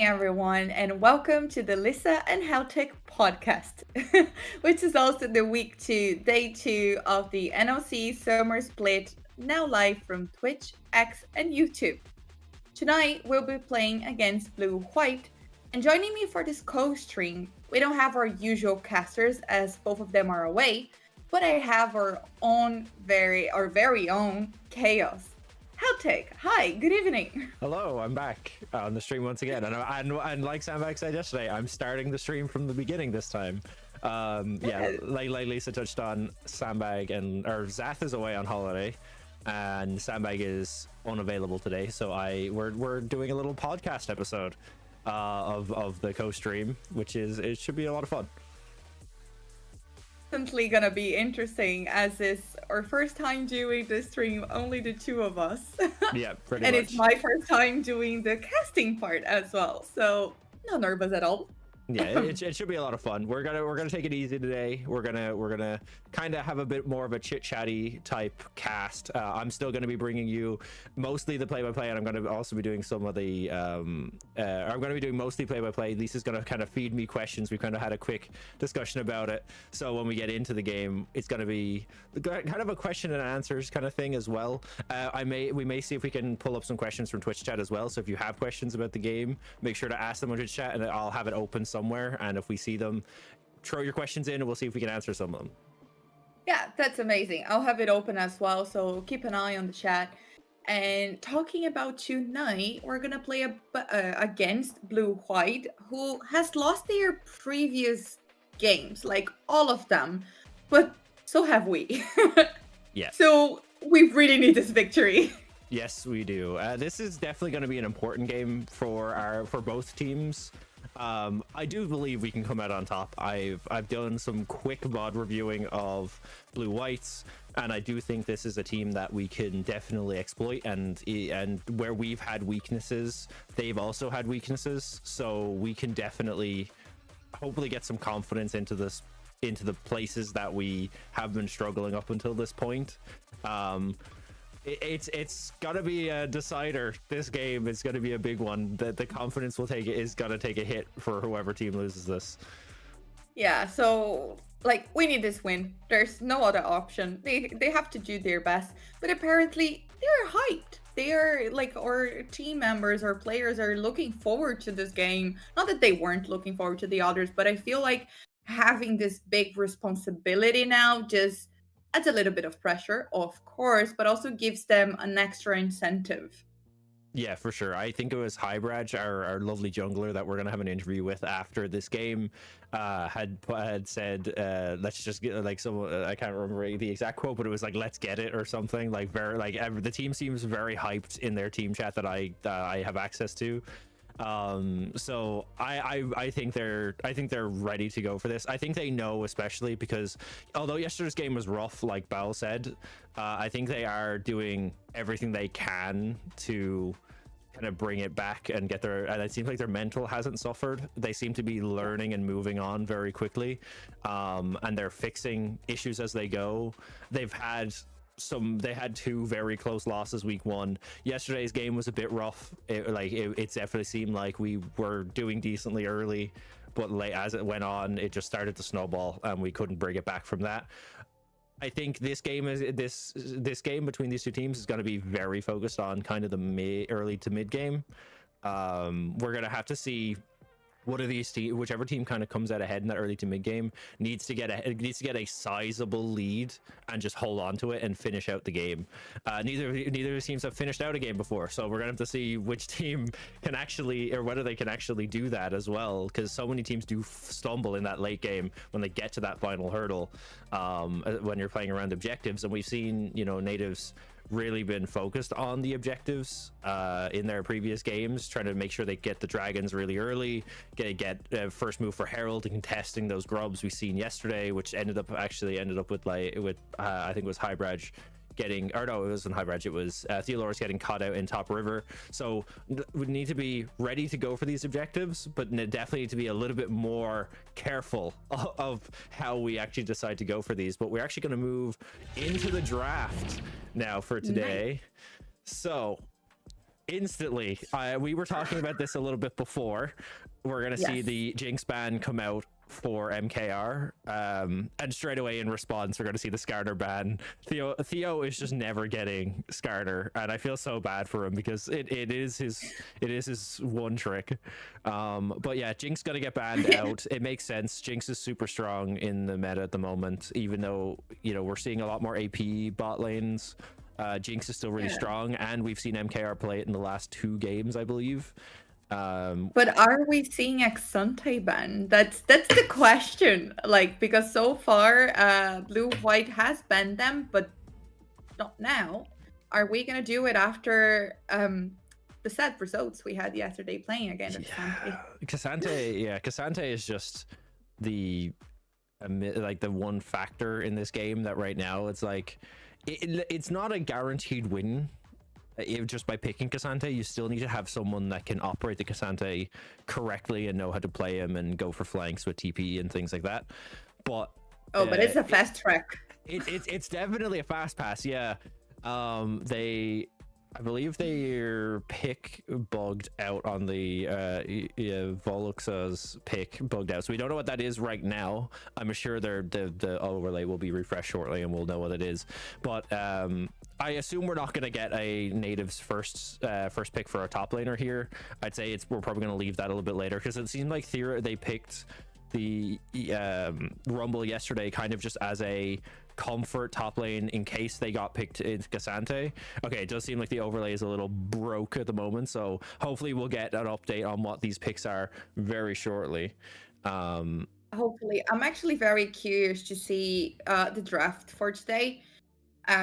everyone, and welcome to the Lissa and Heltic podcast, which is also the week two, day two of the NLC Summer Split, now live from Twitch, X, and YouTube. Tonight, we'll be playing against Blue White, and joining me for this co-stream, we don't have our usual casters as both of them are away, but I have our very own Chaos. Heltic, hi, good evening. Hello, I'm back on the stream once again, and like Sandbag said yesterday, I'm starting the stream from the beginning this time. Yeah, like Lisa touched on, Sandbag or Zath is away on holiday, and Sandbag is unavailable today, so we're doing a little podcast episode of the co-stream, it should be a lot of fun. Definitely gonna be interesting as it's our first time doing the stream, only the two of us. Yeah, pretty and much. it's my first time doing the casting part as well, so not nervous at all. Yeah, it should be a lot of fun. We're gonna take it easy today. We're gonna kind of have a bit more of a chit chatty type cast. I'm still gonna be bringing you mostly the play-by-play, and I'm gonna also be doing some of the I'm gonna be doing mostly play-by-play. Lisa's gonna kind of feed me questions. We kind of had a quick discussion about it, so when we get into the game, it's gonna be kind of a question and answers kind of thing as well. We may see if we can pull up some questions from Twitch chat as well. So if you have questions about the game, make sure to ask them on Twitch chat, and I'll have it open somewhere, and if we see them, throw your questions in and we'll see if we can answer some of them. Yeah, that's amazing. I'll have it open as well, so keep an eye on the chat. And talking about tonight, we're gonna play against Blue White, who has lost their previous games, like all of them, but so have we. Yeah. So we really need this victory. Yes, we do. This is definitely going to be an important game for both teams. I do believe we can come out on top. I've done some quick mod reviewing of Blue Whites, and I do think this is a team that we can definitely exploit, and where we've had weaknesses, they've also had weaknesses, so we can definitely hopefully get some confidence into the places that we have been struggling up until this point. It's gotta be a decider. This game is gonna be a big one. The confidence is gonna take a hit for whoever team loses this. Yeah, so like we need this win. There's no other option. They have to do their best, but apparently they're hyped. They are like our team members or players are looking forward to this game. Not that they weren't looking forward to the others, but I feel like having this big responsibility now just adds a little bit of pressure, of course, but also gives them an extra incentive. Yeah, for sure. I think it was Hybradge, our lovely jungler that we're gonna have an interview with after this game, had said, "Let's just get like some." I can't remember the exact quote, but it was like, "Let's get it" or something. Like the team seems very hyped in their team chat that I have access to. So I think they're ready to go for this. I think they know, especially because although yesterday's game was rough, like Baul said, I think they are doing everything they can to kind of bring it back and and it seems like their mental hasn't suffered. They seem to be learning and moving on very quickly, and they're fixing issues as they go. They had two very close losses week one. Yesterday's game was a bit rough. It definitely seemed like we were doing decently early, but late as it went on, it just started to snowball and we couldn't bring it back from that. I think this game between these two teams is going to be very focused on kind of the early to mid game. We're going to have to see whichever team kind of comes out ahead in that early to mid game needs to get a sizable lead and just hold on to it and finish out the game. Neither of the teams have finished out a game before, so we're gonna have to see which team can actually, or whether they can actually do that as well, because so many teams do stumble in that late game when they get to that final hurdle, when you're playing around objectives. And we've seen, Nativz really been focused on the objectives in their previous games, trying to make sure they get the dragons really early, get first move for Herald and contesting those grubs we've seen yesterday, which ended up with I think it was Hybradge getting, or no, it wasn't Hybradge, it was Theoloris getting caught out in top river. So we need to be ready to go for these objectives, but definitely need to be a little bit more careful of how we actually decide to go for these. But we're actually going to move into the draft now for today. So instantly. We were talking about this a little bit before. We're gonna see Yes. the Jinx ban come out for MKR, and straight away in response, we're gonna see the Skarner ban. Theo is just never getting Skarner, and I feel so bad for him because it is his one trick. But yeah, Jinx gonna get banned out. It makes sense. Jinx is super strong in the meta at the moment, even though we're seeing a lot more AP bot lanes. Jinx is still really strong, and we've seen MKR play it in the last 2 games, I believe. But are we seeing Exante ban? That's the question. Like, because so far, Blue White has banned them, but not now. Are we gonna do it after the sad results we had yesterday playing against Exante? Cassante is just the one factor in this game that right now it's like it's not a guaranteed win. Just by picking Cassante, you still need to have someone that can operate the Cassante correctly and know how to play him and go for flanks with TP and things like that. But but it's a fast track. It's definitely a fast pass. Yeah. I believe their pick bugged out on the Voluxa's pick bugged out, so we don't know what that is right now. I'm sure the overlay will be refreshed shortly and we'll know what it is. But I assume we're not going to get a Nativz first pick for our top laner here. I'd say we're probably going to leave that a little bit later because it seemed like they picked the Rumble yesterday kind of just as a comfort top lane in case they got picked into Cassante. Okay, it does seem like the overlay is a little broke at the moment, so hopefully we'll get an update on what these picks are very shortly. Hopefully. I'm actually very curious to see the draft for today.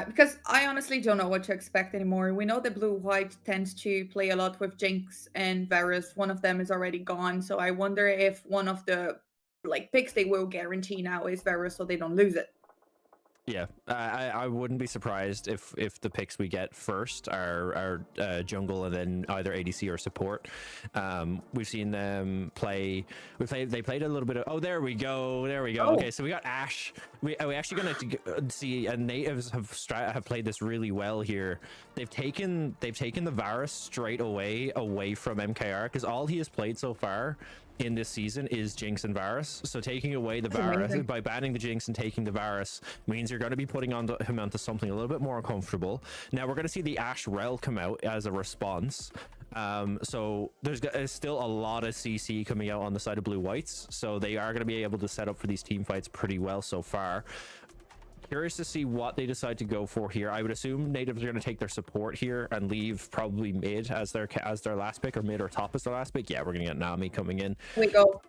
Because I honestly don't know what to expect anymore. We know that Blue-White tends to play a lot with Jinx and Varus. One of them is already gone, so I wonder if one of the picks they will guarantee now is Varus so they don't lose it. Yeah, I wouldn't be surprised if the picks we get first are jungle and then either ADC or support. We've seen them play. They played a little bit of. Oh, there we go. Oh. Okay, so we got Ashe. We actually gonna see. And Nativz have played this really well here. They've taken the Varus straight away from MKR because all he has played so far in this season is Jinx and Varus. So taking away the Varus by banning the Jinx and taking the Varus means you're going to be putting him onto something a little bit more uncomfortable. Now we're going to see the Ashe Rel come out as a response. So there's still a lot of CC coming out on the side of Blue Whites, so they are going to be able to set up for these team fights pretty well so far. Curious to see what they decide to go for here. I would assume Nativz are going to take their support here and leave probably mid as their last pick, or mid or top as their last pick. Yeah, we're going to get Nami coming in. We go.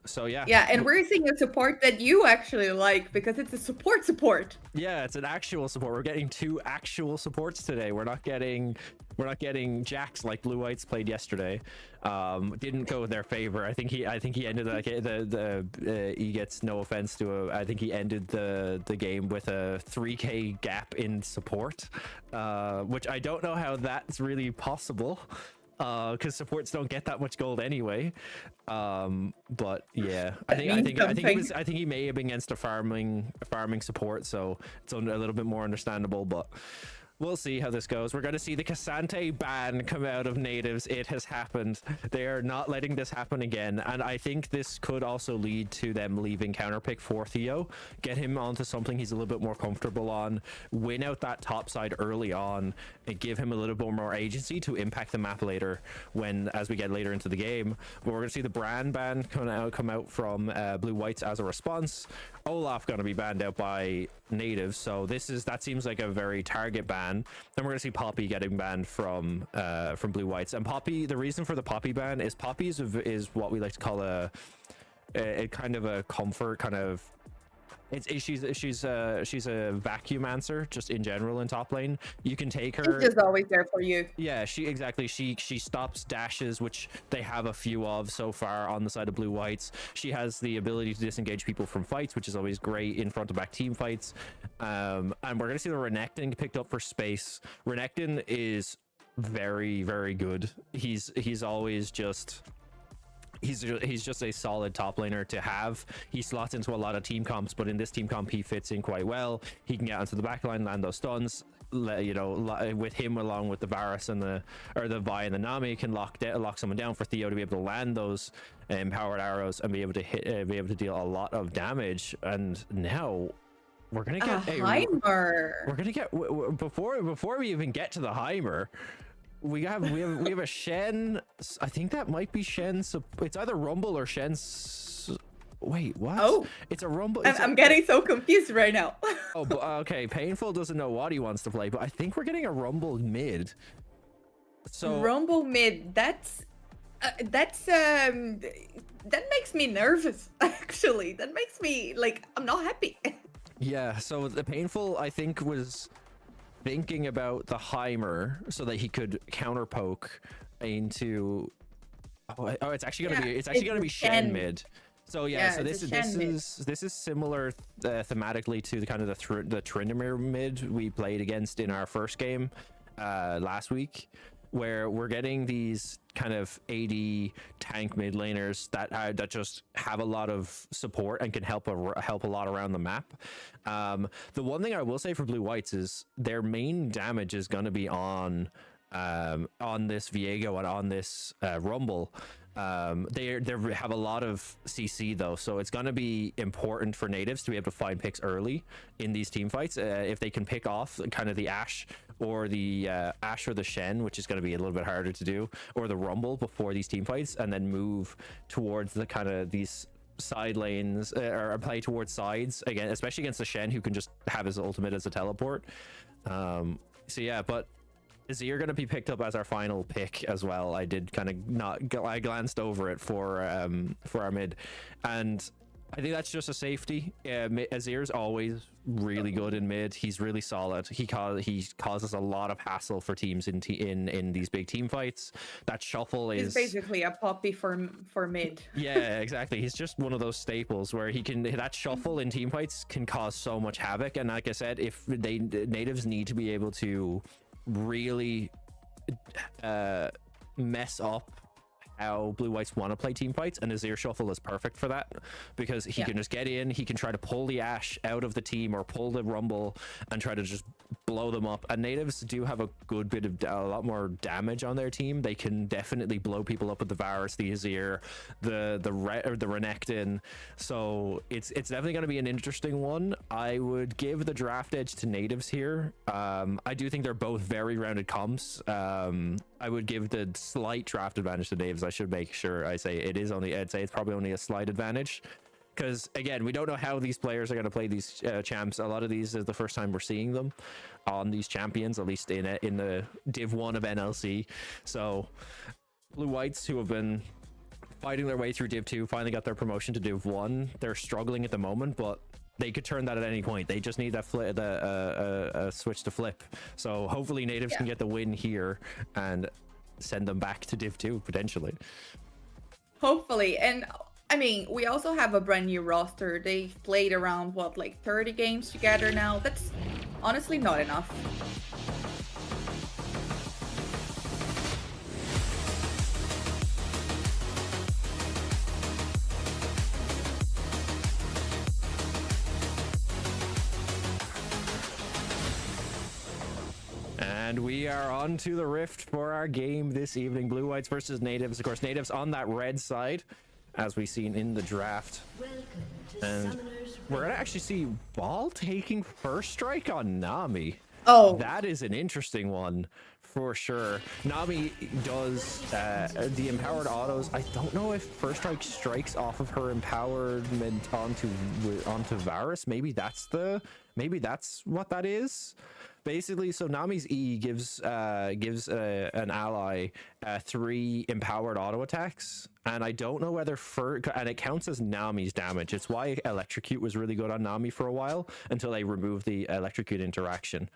So yeah. Yeah, and we're seeing a support that you actually like because it's a support. Yeah, it's an actual support. We're getting 2 actual supports today. We're not getting Jax like Blue Whites played yesterday. Didn't go in their favor. I think he ended he gets no offense to I think he ended the game with a 3k gap in support, which I don't know how that's really possible. Because supports don't get that much gold anyway. But yeah, I think he may have been against a farming support, so it's a little bit more understandable. But we'll see how this goes. We're going to see the Cassante ban come out of Nativz. It has happened. They are not letting this happen again. And I think this could also lead to them leaving counterpick for Theo. Get him onto something he's a little bit more comfortable on. Win out that top side early on. And give him a little bit more agency to impact the map later as we get later into the game. But we're going to see the Bran ban come out from Blue Whites as a response. Olaf going to be banned out by Nativz. So that seems like a very target ban. Then we're going to see Poppy getting banned from Blue Whites. And Poppy, the reason for the Poppy ban is Poppy is what we like to call a kind of a comfort kind of. She's a vacuum answer just in general in top lane. You can take her. She's just always there for you. Yeah, she stops dashes, which they have a few of so far on the side of Blue Whites. She has the ability to disengage people from fights, which is always great in front of back team fights. And we're gonna see the Renekton picked up for space. Renekton is very, very good. He's always just. He's just a solid top laner to have. He slots into a lot of team comps, but in this team comp he fits in quite well. He can get onto the back line, land those stuns. with him along with the Varus and the Vi and the Nami can lock someone down for Theo to be able to land those empowered arrows and be able to deal a lot of damage. And now we're gonna get a Heimer. We're gonna get before we even get to the Heimer. We have a Shen. I think that might be Shen's. It's either Rumble or Shen's. Wait, what? Oh, it's a Rumble. I'm getting so confused right now. Oh, but, okay. Painful doesn't know what he wants to play, but I think we're getting a Rumble mid. So Rumble mid. That makes me nervous. Actually, that makes me like I'm not happy. Yeah. So the Painful, I think, was thinking about the Heimer so that he could counter poke into. Oh, it's actually gonna be Shen mid. So so this is similar thematically to the kind of the Tryndamere mid we played against in our first game last week, where we're getting these kind of AD tank mid laners that just have a lot of support and can help a lot around the map. The one thing I will say for Blue Whites is their main damage is going to be on this Viego and on this Rumble. They have a lot of CC though, so it's going to be important for Nativz to be able to find picks early in these team fights. If they can pick off kind of the Ashe or the Shen, which is going to be a little bit harder to do, or the Rumble before these team fights, and then move towards the kind of these side lanes or play towards sides again, especially against the Shen, who can just have his ultimate as a teleport. So yeah, but Azir going to be picked up as our final pick as well. I did kind of I glanced over it for our mid, and I think that's just a safety. Azir's always really good in mid. He's really solid. He causes a lot of hassle for teams in these big team fights. That shuffle is basically a poppy for mid. Yeah, exactly. He's just one of those staples where that shuffle in team fights can cause so much havoc. And like I said, if Nativz need to be able to really mess up how Blue Whites want to play team fights, and Azir Shuffle is perfect for that, because he can just get in, he can try to pull the Ashe out of the team or pull the Rumble and try to just blow them up. And Nativz do have a good bit of a lot more damage on their team. They can definitely blow people up with the Varus, the Azir, the Renekton. So it's definitely going to be an interesting one. I would give the draft edge to Nativz here. I do think they're both very rounded comps. I would give the slight draft advantage to Nativz. I should make sure I say I'd say it's probably only a slight advantage, because again, we don't know how these players are going to play these champs. A lot of these is the first time we're seeing them on these champions, at least in the Div 1 of NLC. So Blue Whites, who have been fighting their way through Div 2, finally got their promotion to Div 1. They're struggling at the moment, but they could turn that at any point. They just need that switch to flip. So hopefully Nativz can get the win here and send them back to Div 2 potentially. Hopefully. And I mean, we also have a brand new roster. They've played around like 30 games together now. That's honestly not enough. And we are on to the Rift for our game this evening. Blue Whites versus Nativz. Of course, Nativz on that red side, as we've seen in the draft. And we're going to actually see Baul taking first strike on Nami. Oh, that is an interesting one for sure. Nami does the empowered autos. I don't know if first strike strikes off of her empowerment onto Varus. Maybe that's what that is. Basically, so Nami's E gives an ally 3 empowered auto attacks, and I don't know whether and it counts as Nami's damage. It's why Electrocute was really good on Nami for a while until they removed the Electrocute interaction.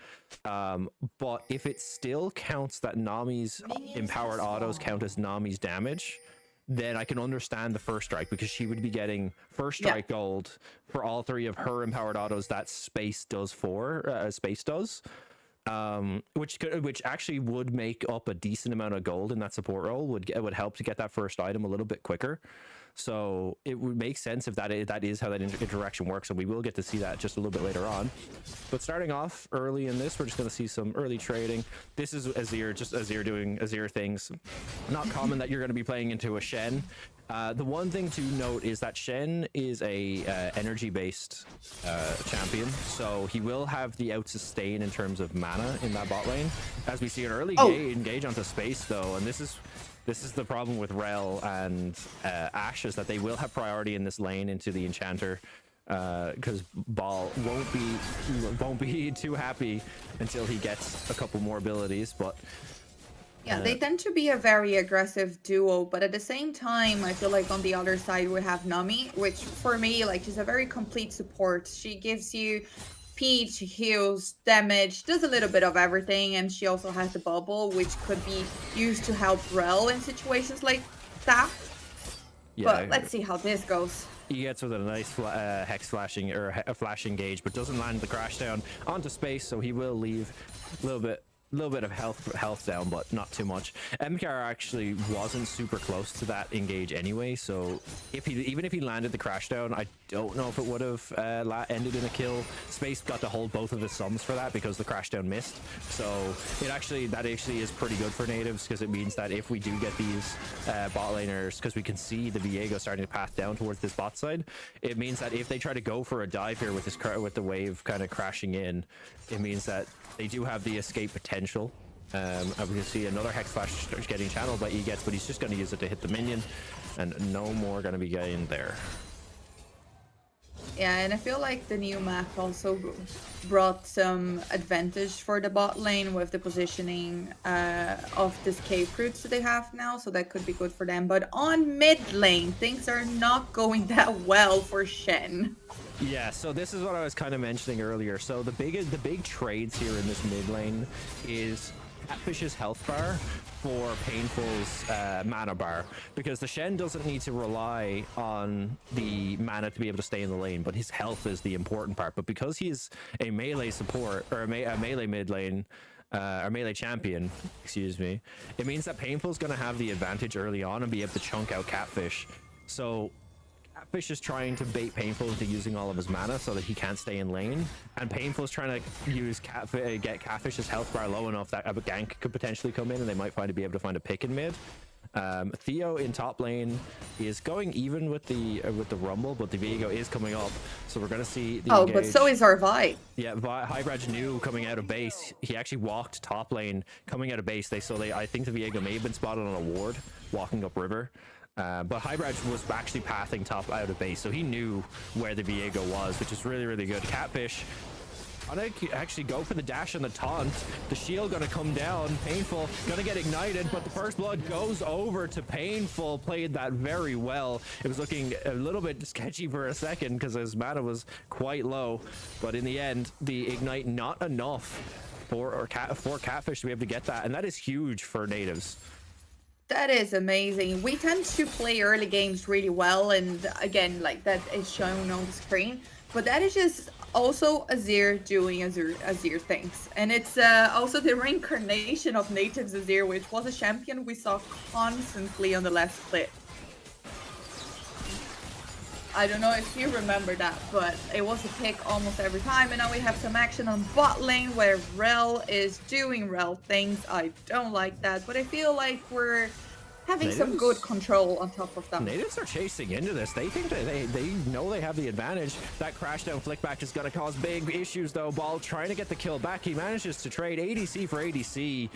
But if it still counts that Nami's empowered autos count as Nami's damage, then I can understand the first strike, because she would be getting first strike gold for all 3 of her empowered autos that Space does. which actually would make up a decent amount of gold in that support role. Would help to get that first item a little bit quicker. So it would make sense if that is how that interaction works, and we will get to see that just a little bit later on. But starting off early in this, we're just going to see some early trading. This is Azir, just Azir doing Azir things. Not common that you're going to be playing into a Shen. The one thing to note is that Shen is a energy-based champion, so he will have the out-sustain in terms of mana in that bot lane. As we see an early engage onto space, though, and this is the problem with Rel and Ashe, is that they will have priority in this lane into the Enchanter, because Baul won't be too happy until he gets a couple more abilities. But yeah, they tend to be a very aggressive duo, but at the same time, I feel like on the other side we have Nami, which for me, like, she's a very complete support. She gives you Peach, heals, damage, does a little bit of everything, and she also has the bubble, which could be used to help Rel in situations like that. Yeah, but let's see how this goes. He gets with a nice hex flashing, or a flash engage, but doesn't land the crash down onto space, so he will leave a little bit of health down, but not too much. MKR actually wasn't super close to that engage anyway, so even if he landed the crash down, I don't know if it would have ended in a kill. Space got to hold both of his sums for that because the crash down missed. So that actually is pretty good for Nativz, because it means that if we do get these bot laners, because we can see the Viego starting to path down towards this bot side, it means that if they try to go for a dive here with the wave kind of crashing in, it means that they do have the escape potential. And we can see another Hex Flash getting channeled by Egets, but he's just going to use it to hit the minion, and no more going to be getting there. Yeah, and I feel like the new map also brought some advantage for the bot lane with the positioning of the escape routes that they have now, so that could be good for them. But on mid lane, things are not going that well for Shen. Yeah, so this is what I was kind of mentioning earlier. So the big trades here in this mid lane is Catfish's health bar for Painful's mana bar, because the Shen doesn't need to rely on the mana to be able to stay in the lane, but his health is the important part. But because he's a melee support, or a melee mid lane, or melee champion, excuse me, it means that Painful's going to have the advantage early on and be able to chunk out Catfish. So Catfish is trying to bait Painful into using all of his mana so that he can't stay in lane, and Painful is trying to use get Catfish's health bar low enough that a gank could potentially come in and they might be able to find a pick in mid. Theo in top lane is going even with the Rumble, but the Viego is coming up, so we're gonna see the engage. But so is our Vi. Yeah, Hybradge knew coming out of base. He actually walked top lane coming out of base. I think the Viego may have been spotted on a ward walking up river. But Hybradge was actually pathing top out of base, so he knew where the Viego was, which is really, really good. Catfish gonna actually go for the dash and the taunt. The shield gonna come down. Painful gonna get ignited, but the first blood goes over to Painful. Played that very well. It was looking a little bit sketchy for a second because his mana was quite low, but in the end, the ignite not enough for Catfish to be able to get that, and that is huge for Nativz. That is amazing. We tend to play early games really well, and again, like that is shown on the screen, but that is just also Azir doing Azir things. And it's also the reincarnation of Nativz Azir, which was a champion we saw constantly on the left split. I don't know if you remember that, but it was a pick almost every time. And now we have some action on bot lane where Rel is doing Rel things. I don't like that, but I feel like we're having some good control on top of that. Nativz are chasing into this. They think that they know they have the advantage. That crash down flick back is going to cause big issues, though. Baul trying to get the kill back. He manages to trade ADC for ADC.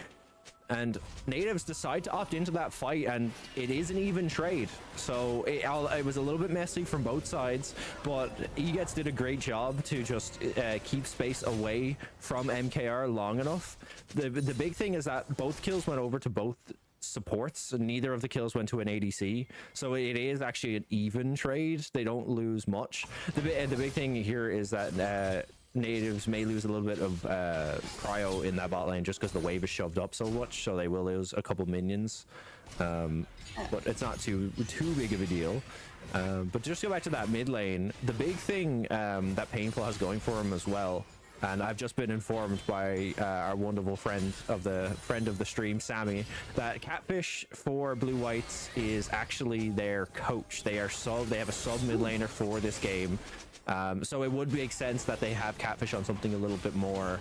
And Nativz decide to opt into that fight, and it is an even trade. So it was a little bit messy from both sides, but Egets did a great job to just keep space away from MKR long enough. The big thing is that both kills went over to both supports, and neither of the kills went to an ADC. So it is actually an even trade. They don't lose much. The big thing here is that Nativz may lose a little bit of cryo in that bot lane just because the wave is shoved up so much, so they will lose a couple minions, but it's not too big of a deal. But just go back to that mid lane, the big thing that Painful has going for him as well And I've just been informed by our wonderful friend of the stream, Sammy, that Catfish for Blue Whites is actually their coach. They have a sub mid laner for this game. So it would make sense that they have Catfish on something a little bit more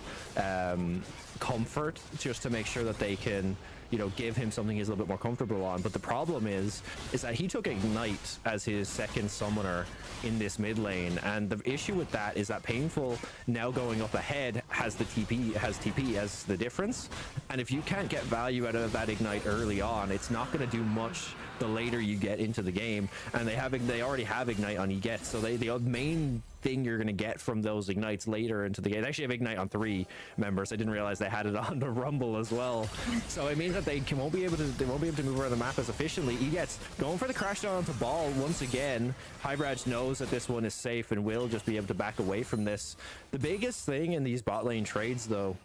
comfort, just to make sure that they can, you know, give him something he's a little bit more comfortable on. But the problem is that he took Ignite as his second summoner in this mid lane, and the issue with that is that Painful, now going up ahead, has TP as the difference, and if you can't get value out of that Ignite early on, it's not going to do much the later you get into the game. And they already have Ignite on Eget, so the main thing you're going to get from those Ignites later into the game, they actually have Ignite on 3 members. I didn't realize they had it on the Rumble as well, so it means that they won't be able to move around the map as efficiently. Eget's going for the crash down onto Baul once again. Hybradge knows that this one is safe and will just be able to back away from this. The biggest thing in these bot lane trades, though,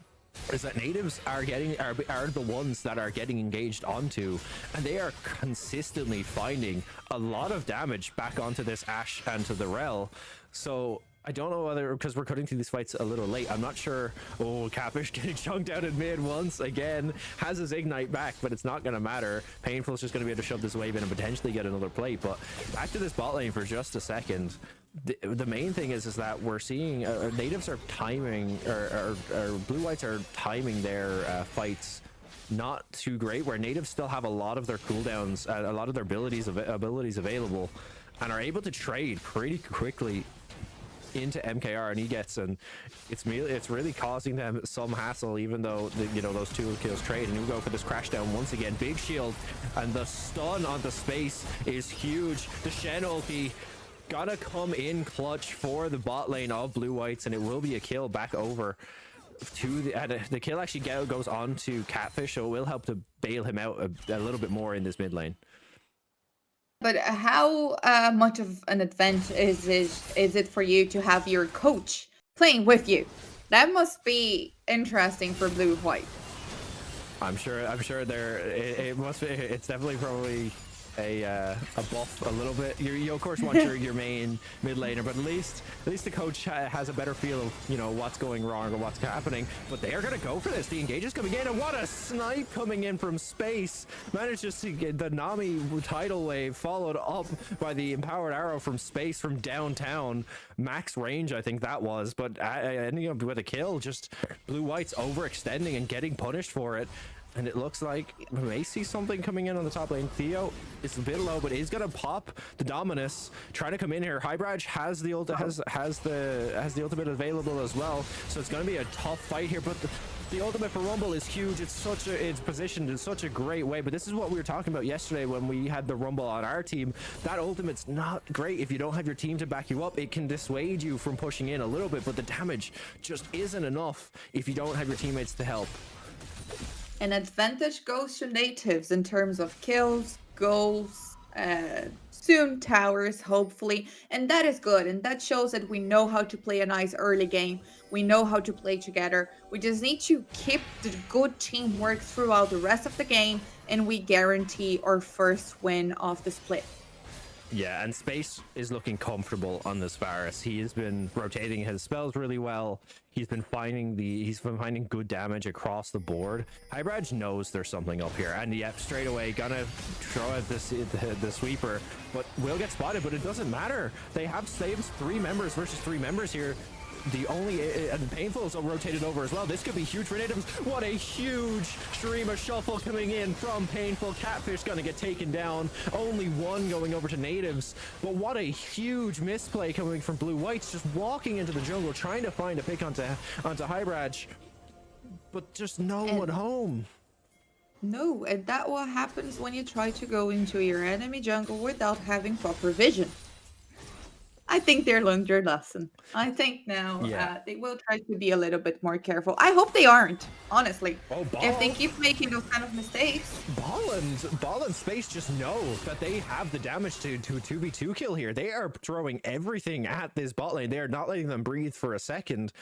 is that Nativz are the ones that are getting engaged onto, and they are consistently finding a lot of damage back onto this Ashe and to the Rel. So I don't know whether, because we're cutting through these fights a little late, I'm not sure. Oh, Catfish getting chunked out in mid once again, has his Ignite back, but it's not going to matter. Painful's just going to be able to shove this wave in and potentially get another plate. But back to this bot lane for just a second. The main thing is that we're seeing Nativz are timing, or Blue Whites are timing their fights not too great, where Nativz still have a lot of their cooldowns, a lot of their abilities available, and are able to trade pretty quickly into MKR and Egets, and it's really causing them some hassle, even though those 2 kills trade. And we go for this crash down once again, big shield, and the stun on the space is huge. The Shen ulti gonna come in clutch for the bot lane of Blue Whites, and it will be a kill back over to the kill actually goes on to Catfish, so it will help to bail him out a little bit more in this mid lane. But how much of an advantage is it for you to have your coach playing with you? That must be interesting for Blue White. I'm sure it must be. It's definitely probably a buff a little bit. You of course want your main mid laner, but at least the coach has a better feel of, you know, what's going wrong or what's happening. But they're gonna go for this. The engage is coming in, and what a snipe coming in from space. Manages to get the Nami tidal wave followed up by the empowered arrow from space from downtown. Max range, I think that was, but ending up with a kill. Just Blue Whites overextending and getting punished for it. And it looks like we may see something coming in on the top lane. Theo is a bit low, but he's gonna pop the Dominus, trying to come in here. Hybradge has the ultimate available as well, so it's gonna be a tough fight here. But the ultimate for Rumble is huge. It's positioned in such a great way. But this is what we were talking about yesterday when we had the Rumble on our team. That ultimate's not great if you don't have your team to back you up. It can dissuade you from pushing in a little bit, but the damage just isn't enough if you don't have your teammates to help. An advantage goes to Nativz in terms of kills, goals, soon towers, hopefully, and that is good, and that shows that we know how to play a nice early game. We know how to play together. We just need to keep the good teamwork throughout the rest of the game, and we guarantee our first win of the split. Yeah, and Space is looking comfortable on this Varus. He has been rotating his spells really well. He's been finding good damage across the board. Hybradge knows there's something up here, and yep, straight away gonna throw out the sweeper, but will get spotted. But it doesn't matter. They have 3 members versus 3 members here. The only and Painful is rotated over as well. This could be huge for Nativz. What a huge stream of shuffle coming in from Painful. Catfish gonna get taken down. Only one going over to Nativz. But what a huge misplay coming from Blue Whites, just walking into the jungle, trying to find a pick onto Hybradge, but just no one home. No, and that's what happens when you try to go into your enemy jungle without having proper vision. I think they learned their lesson. I think now they will try to be a little bit more careful. I hope they aren't, honestly. Oh, if they keep making those kind of mistakes. Baul and Space just know that they have the damage to 2v2 kill here. They are throwing everything at this bot lane. They are not letting them breathe for a second.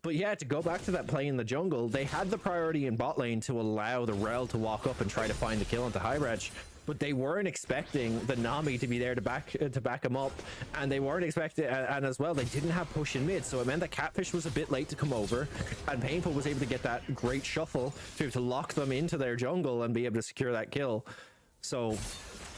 But yeah, to go back to that play in the jungle, they had the priority in bot lane to allow the Rel to walk up and try to find the kill onto Hybradge. but they weren't expecting the Nami to be there to back him up, and they weren't expecting, and as well, they didn't have push in mid, so it meant that Catfish was a bit late to come over, and Painful was able to get that great shuffle to be able to lock them into their jungle and be able to secure that kill. So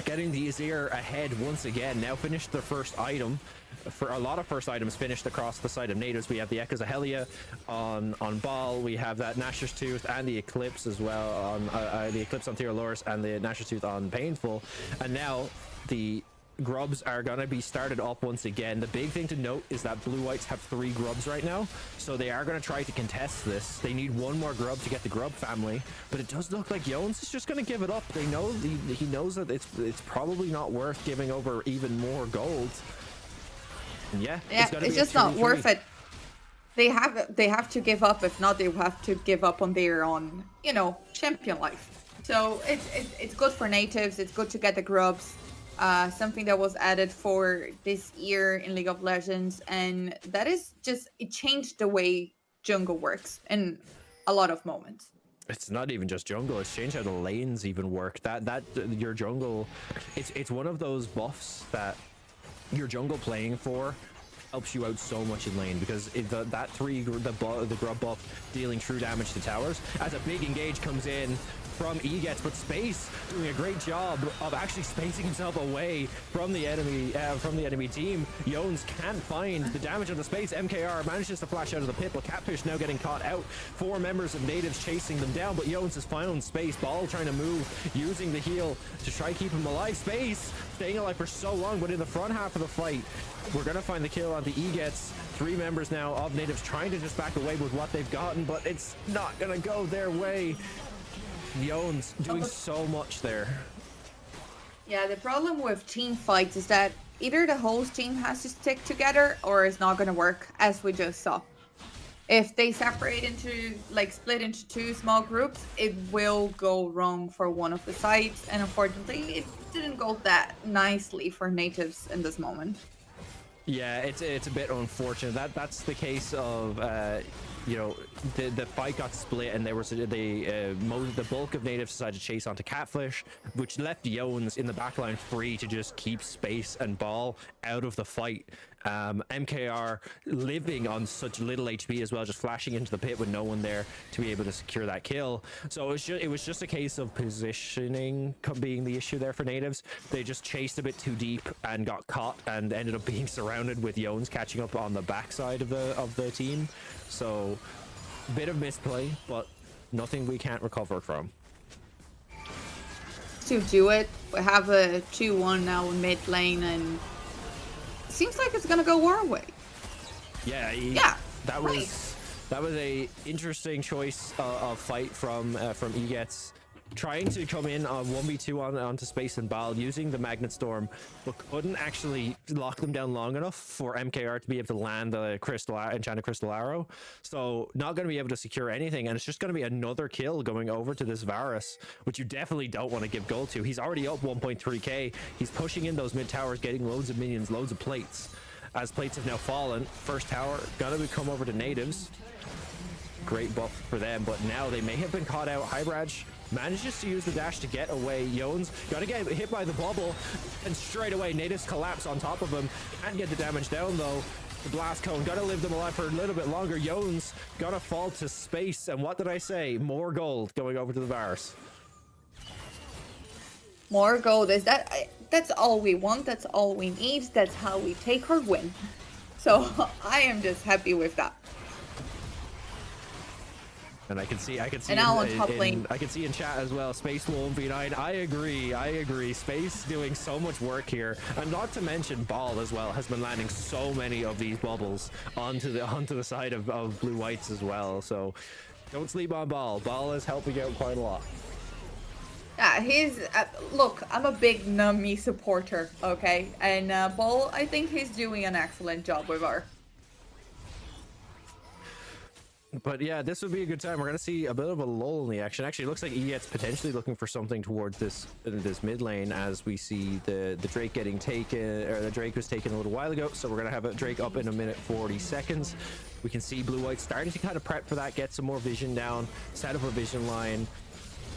getting the Azir ahead once again, now finished their first item. For a lot of first items finished across the side of Nativz. We have the Echoes of Helia on Baul, we have that Nashor's Tooth and the Eclipse as well on the Eclipse on Theoloris and the Nashor's Tooth on Painful, and now the grubs are gonna be started up once again. The big thing to note is that blue whites have 3 grubs right now, so they are gonna try to contest this. They need 1 more grub to get the grub family, but it does look like Jones is just gonna give it up. They know he knows that it's probably not worth giving over even more gold. And yeah, it's just not worth it. They have to give up. If not, they have to give up on their own, champion life. So it's good for Nativz. It's good to get the grubs. Something that was added for this year in League of Legends, and that is just, it changed the way jungle works in a lot of moments. It's not even just jungle, it's changed how the lanes even work. That your jungle, it's one of those buffs that your jungle playing for helps you out so much in lane, because the grub buff dealing true damage to towers, as a big engage comes in from Egets, but Space doing a great job of actually spacing himself away from the enemy team. Jones can't find the damage on the Space. MKR manages to flash out of the pit, but Catfish now getting caught out. 4 members of Nativz chasing them down, but Jones has found Space. Baul trying to move, using the heal to try keep him alive. Space staying alive for so long, but in the front half of the fight, we're gonna find the kill on the Egets. 3 members now of Nativz trying to just back away with what they've gotten, but it's not gonna go their way. Jones doing so much there. Yeah, the problem with team fights is that either the whole team has to stick together or it's not going to work, as we just saw. If they separate into, split into 2 small groups, it will go wrong for one of the sides, and unfortunately it didn't go that nicely for Nativz in this moment. Yeah, it's a bit unfortunate. That's the case of the fight got split, and there was the bulk of Nativz decided to chase onto Catfish, which left Jones in the backline free to just keep Space and Baul out of the fight. MKR living on such little HP as well, just flashing into the pit with no one there to be able to secure that kill. So it was just a case of positioning being the issue there for Nativz. They just chased a bit too deep and got caught and ended up being surrounded with Jones catching up on the backside of the team. So a bit of misplay, but nothing we can't recover from. To do it, we have a 2-1 now in mid lane, and seems like it's gonna go our way. Yeah. That was a interesting choice of fight from Egets, trying to come in on 1v2 onto Space and Baul using the Magnet Storm, but couldn't actually lock them down long enough for MKR to be able to land the enchanted crystal arrow. So not going to be able to secure anything, and it's just going to be another kill going over to this Varus, which you definitely don't want to give gold to. He's already up 1.3k. He's pushing in those mid towers, getting loads of minions, loads of plates. As plates have now fallen, first tower gonna come over to Nativz. Great buff for them, but now they may have been caught out. Hybradge manages to use the dash to get away. Jones gotta get hit by the bubble, and straight away Nativz collapse on top of him. Can't get the damage down though. The blast cone gotta leave them alive for a little bit longer. Jones gonna fall to Space, and what did I say? More gold going over to the Varus. More gold, that's all we want, that's all we need, that's how we take our win. So I am just happy with that. And I can see and now on top lane. I can see in chat as well, Space 1v9. I agree. Space doing so much work here, and not to mention Baul as well has been landing so many of these bubbles onto the side of blue whites as well. So don't sleep on Baul. Baul is helping out quite a lot. Yeah, look, I'm a big Nami supporter, okay? And Baul, I think he's doing an excellent job with her. But yeah, this would be a good time. We're gonna see a bit of a lull in the action. Actually, it looks like Egets potentially looking for something towards this mid lane, as we see the Drake getting taken, or the Drake was taken a little while ago. So we're gonna have a Drake up in a minute 40 seconds. We can see blue white starting to kind of prep for that, get some more vision down, set up a vision line,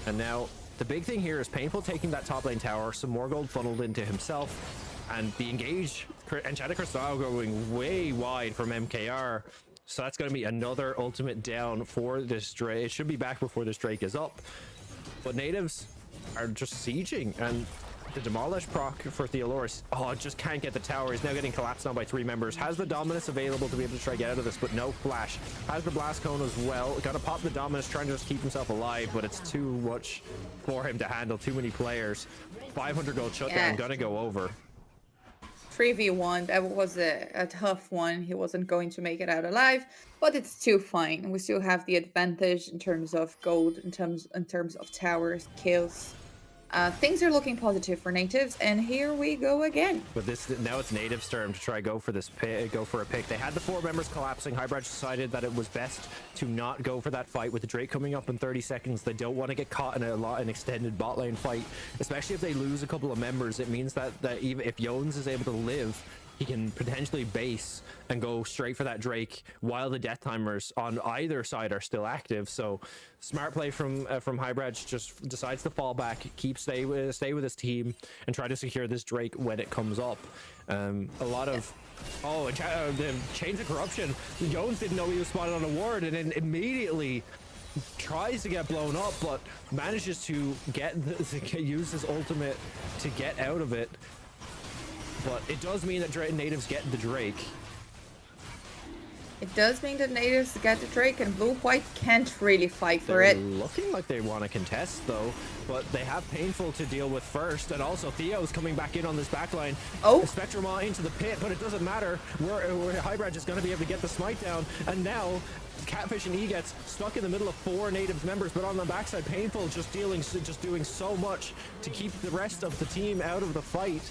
and now The big thing here is Painful taking that top lane tower, some more gold funneled into himself, and the engage Enchanted Crystal going way wide from MKR. So that's going to be another ultimate down for this Drake. It should be back before this Drake is up. But Nativz are just sieging, and the demolish proc for Theoloris. Oh, just can't get the tower. He's now getting collapsed on by 3 members. Has the Dominus available to be able to try to get out of this, but no flash. Has the blast cone as well. Got to pop the Dominus, trying to just keep himself alive, but it's too much for him to handle. Too many players. 500 gold shutdown, gonna go over. 3v1, that was a tough one. He wasn't going to make it out alive, but it's still fine. We still have the advantage in terms of gold, in terms of towers, kills. Things are looking positive for Nativz, and here we go again. But now it's Nativ's turn to try go for a pick. They had the 4 members collapsing. Hybradge decided that it was best to not go for that fight with the Drake coming up in 30 seconds. They don't want to get caught in an extended bot lane fight, especially if they lose a couple of members. It means that even if Jones is able to live, he can potentially base and go straight for that Drake while the death timers on either side are still active. So smart play from Hybradge, just decides to fall back, stay with his team, and try to secure this Drake when it comes up. A lot of the Chains of Corruption. Jones didn't know he was spotted on a ward, and then immediately tries to get blown up, but manages to use his ultimate to get out of it. But it does mean that Nativz get the Drake. It does mean that Nativz get the Drake, and Blue-White can't really fight for it. Looking like they want to contest, though, but they have Painful to deal with first, and also Theo's coming back in on this backline. Oh! Spectramaw into the pit, but it doesn't matter. Where Hybradge is going to be able to get the smite down, and now Catfish and gets stuck in the middle of 4 Nativz members, but on the backside, Painful just doing so much to keep the rest of the team out of the fight.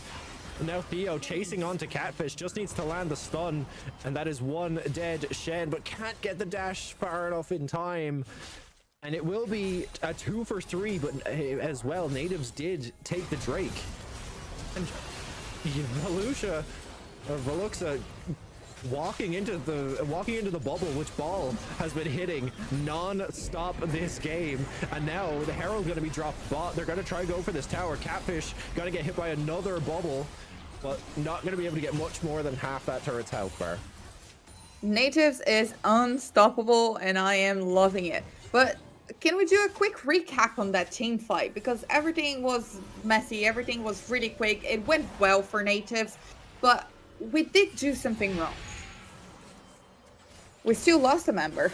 Now Theo chasing onto Catfish, just needs to land the stun, and that is 1 dead Shen, but can't get the dash far enough in time. And it will be a 2 for 3, but as well, Nativz did take the Drake. And Veluxa walking into the bubble, which Baul has been hitting non-stop this game, and now the Herald's going to be dropped bot. They're going to try to go for this tower. Catfish going to get hit by another bubble, but not going to be able to get much more than half that turret's health bar. Nativz is unstoppable, and I am loving it. But can we do a quick recap on that team fight? Because everything was messy, everything was really quick. It went well for Nativz, but we did do something wrong. We still lost a member.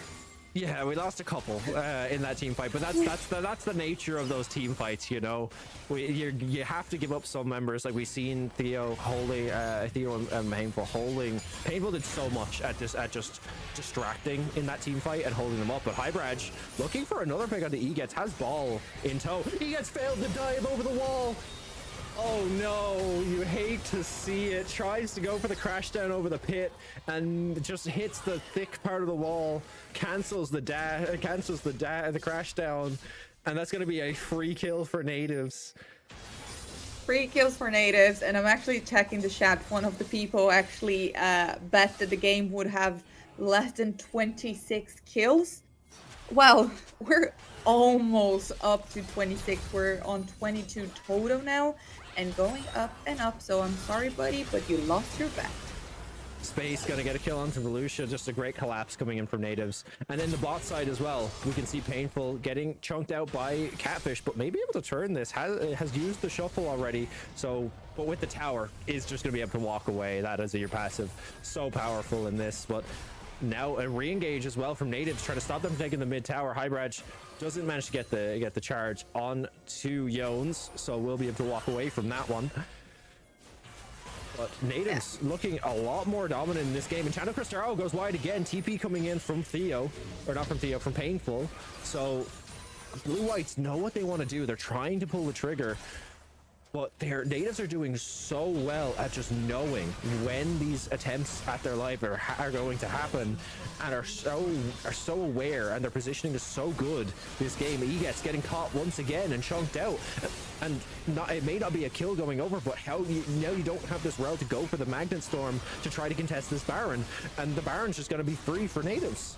Yeah, we lost a couple in that team fight, but that's the nature of those team fights, you know. You have to give up some members, like we've seen Theo holding, Theo and Painful holding. Painful did so much at just distracting in that team fight and holding them up, but Hybradge looking for another pick on the Egets, has Baul in tow. Egets failed to dive over the wall. Oh no, you hate to see it. Tries to go for the crash down over the pit and just hits the thick part of the wall, cancels the crash down, and that's going to be a free kill for Nativz. Free kills for Nativz, and I'm actually checking the chat. One of the people actually bet that the game would have less than 26 kills. Well, we're almost up to 26. We're on 22 total now, and going up and up. So I'm sorry, buddy, but you lost your bet. Space gonna get a kill onto Veluxa. Just a great collapse coming in from Nativz. And then the bot side as well, we can see Painful getting chunked out by Catfish, but maybe able to turn this. Has used the shuffle already, so but with the tower is just gonna be able to walk away. That is your passive, so powerful in this. But now a re-engage as well from Nativz, trying to stop them from taking the mid tower. Hybradge doesn't manage to get the charge on to Jones, so we'll be able to walk away from that one. But Nativz looking a lot more dominant in this game. And Channel Cristaro goes wide again. TP coming in from Theo, or not from Theo, from Painful. So Blue-Whites know what they want to do. They're trying to pull the trigger, but their Nativz are doing so well at just knowing when these attempts at their life are going to happen, and are so aware, and their positioning is so good this game. Egets getting caught once again and chunked out, and it may not be a kill going over, but now you don't have this route to go for the Magnet Storm to try to contest this Baron, and the Baron's just going to be free for Nativz.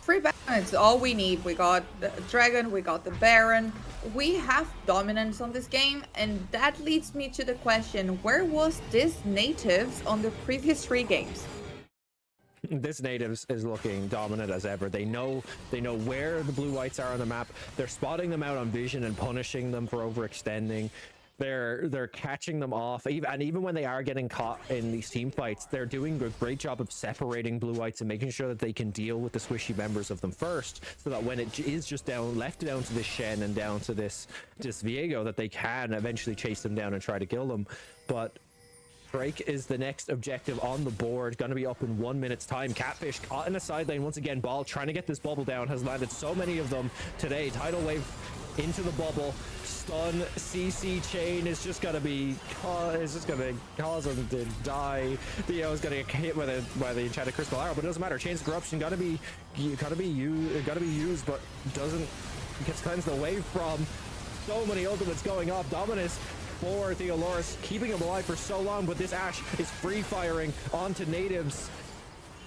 3 balance, all we need. We got the Dragon, we got the Baron. We have dominance on this game, and that leads me to the question, where was this Nativz on the previous 3 games? This Nativz is looking dominant as ever. They know where the blue whites are on the map. They're spotting them out on vision and punishing them for overextending. They're catching them off, and even when they are getting caught in these team fights, they're doing a great job of separating blue whites and making sure that they can deal with the squishy members of them first, so that when it is just left down to this Shen and down to this Viego, that they can eventually chase them down and try to kill them. But Drake is the next objective on the board, going to be up in 1 minute's time. Catfish caught in a side lane once again. Baul trying to get this bubble down, has landed so many of them today. Tidal wave into the bubble. Stun CC chain is just gonna cause him to die. Theo is gonna get hit by the enchanted crystal arrow, but it doesn't matter. Chains of corruption gotta be used, but gets cleansed away from so many ultimates going off. Dominus for Theoloris, keeping him alive for so long, but this Ashe is free firing onto Nativz.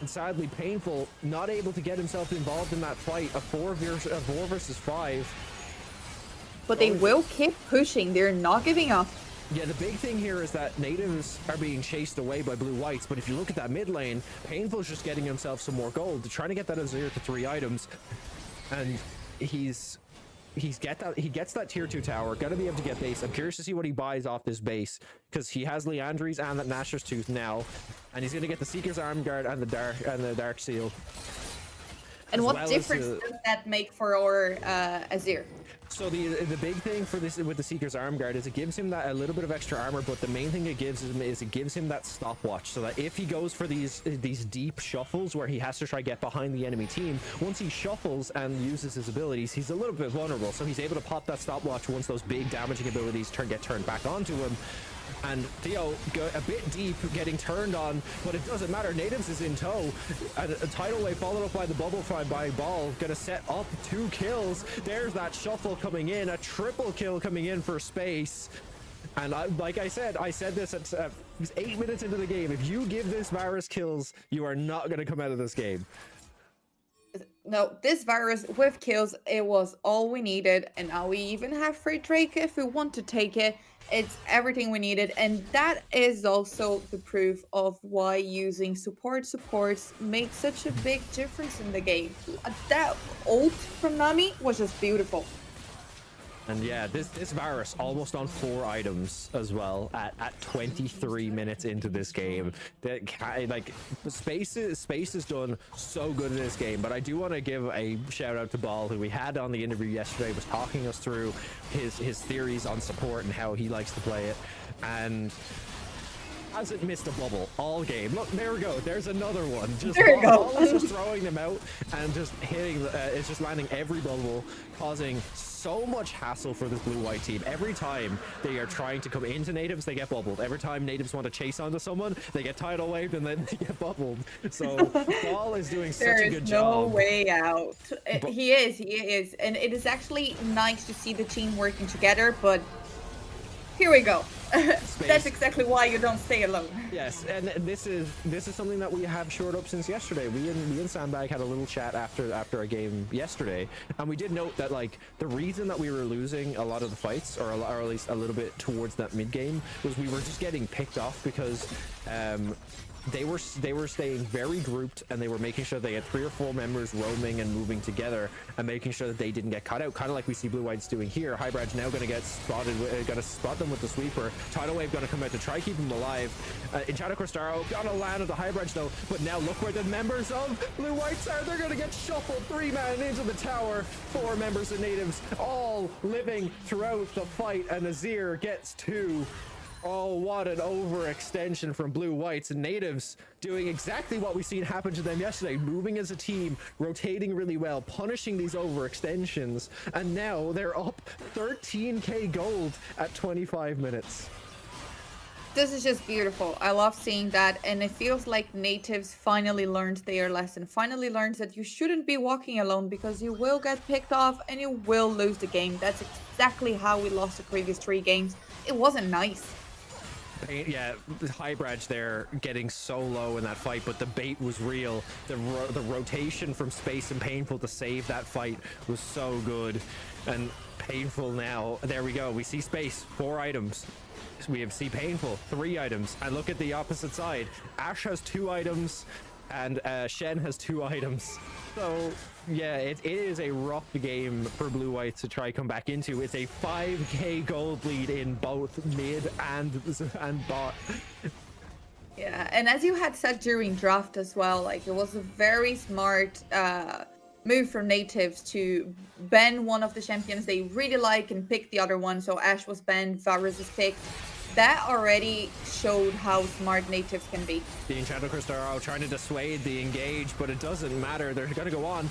And sadly, Painful not able to get himself involved in that fight. A 4 versus 5. But they will keep pushing. They're not giving up. Yeah, the big thing here is that Nativz are being chased away by blue whites, but if you look at that mid lane, Painful's just getting himself some more gold. They're trying to get that Azir to 3 items, and he gets that tier 2 tower, gonna be able to get base. I'm curious to see what he buys off this base, because he has Leandri's and that Nashor's Tooth now, and he's gonna get the Seeker's Arm Guard and the Dark Seal. And what difference does that make for our Azir? So the big thing for this with the Seeker's Arm Guard is it gives him that a little bit of extra armor, but the main thing it gives him is it gives him that stopwatch, so that if he goes for these deep shuffles where he has to try get behind the enemy team, once he shuffles and uses his abilities, he's a little bit vulnerable, so he's able to pop that stopwatch once those big damaging abilities get turned back onto him. And Theo go a bit deep, getting turned on, but it doesn't matter. Nativz is in tow. A tidal wave followed up by the bubble fry by Baul, gonna set up 2 kills. There's that shuffle coming in, a triple kill coming in for space. And like I said this at 8 minutes into the game. If you give this Varus kills, you are not gonna come out of this game. No, this Varus with kills, it was all we needed, and now we even have free Drake if we want to take it. It's everything we needed, and that is also the proof of why using supports makes such a big difference in the game. That ult from Nami was just beautiful. And yeah, this Varus almost on 4 items as well at 23 minutes into this game. Like space is done so good in this game. But I do want to give a shout out to Baul, who we had on the interview yesterday, was talking us through his theories on support and how he likes to play it, and hasn't missed a bubble all game. Look, there we go. There's another one. Just there we go. Baul is just throwing them out and just hitting. It's just landing every bubble, causing so much hassle for this blue-white team. Every time they are trying to come into Nativz, they get bubbled. Every time Nativz want to chase onto someone, they get tidal waved and then they get bubbled. So Baul is doing such a good job. There is no way out. He is. And it is actually nice to see the team working together, but here we go. That's exactly why you don't stay alone. Yes, and this is something that we have shored up since yesterday. Me and Sandbag had a little chat after a game yesterday, and we did note that like the reason that we were losing a lot of the fights, or at least a little bit towards that mid game, was we were just getting picked off because they were staying very grouped, and they were making sure they had 3 or 4 members roaming and moving together and making sure that they didn't get caught out, kind of like we see blue whites doing here. Hybradge now going to get spotted, going to spot them with the sweeper. Tidal wave going to come out to try keep them alive. Enchanted Crystaro gonna land at the Hybradge though, but now look where the members of blue whites are. They're going to get shuffled 3-man into the tower. 4 members of Nativz all living throughout the fight, and Azir gets 2. Oh, what an overextension from blue whites, and Nativz doing exactly what we've seen happen to them yesterday, moving as a team, rotating really well, punishing these overextensions, and now they're up 13k gold at 25 minutes. This is just beautiful. I love seeing that, and it feels like Nativz finally learned their lesson, finally learned that you shouldn't be walking alone because you will get picked off and you will lose the game. That's exactly how we lost the previous 3 games. It wasn't nice. Yeah, Hybradge there getting so low in that fight, but the bait was real. The rotation from Space and Painful to save that fight was so good. And Painful now, there we go. We see Space, 4 items. We see Painful, 3 items. And look at the opposite side. Ash has 2 items, and Shen has 2 items. So yeah, it is a rough game for Blue White to try come back into. It's a 5k gold lead in both mid and bot. Yeah, and as you had said during draft as well, like it was a very smart move from Nativz to ban one of the champions they really like and pick the other one. So Ashe was banned, Varus is picked. That already showed how smart Nativz can be. The Enchanted Crystaro trying to dissuade the engage, but it doesn't matter. They're going to go on.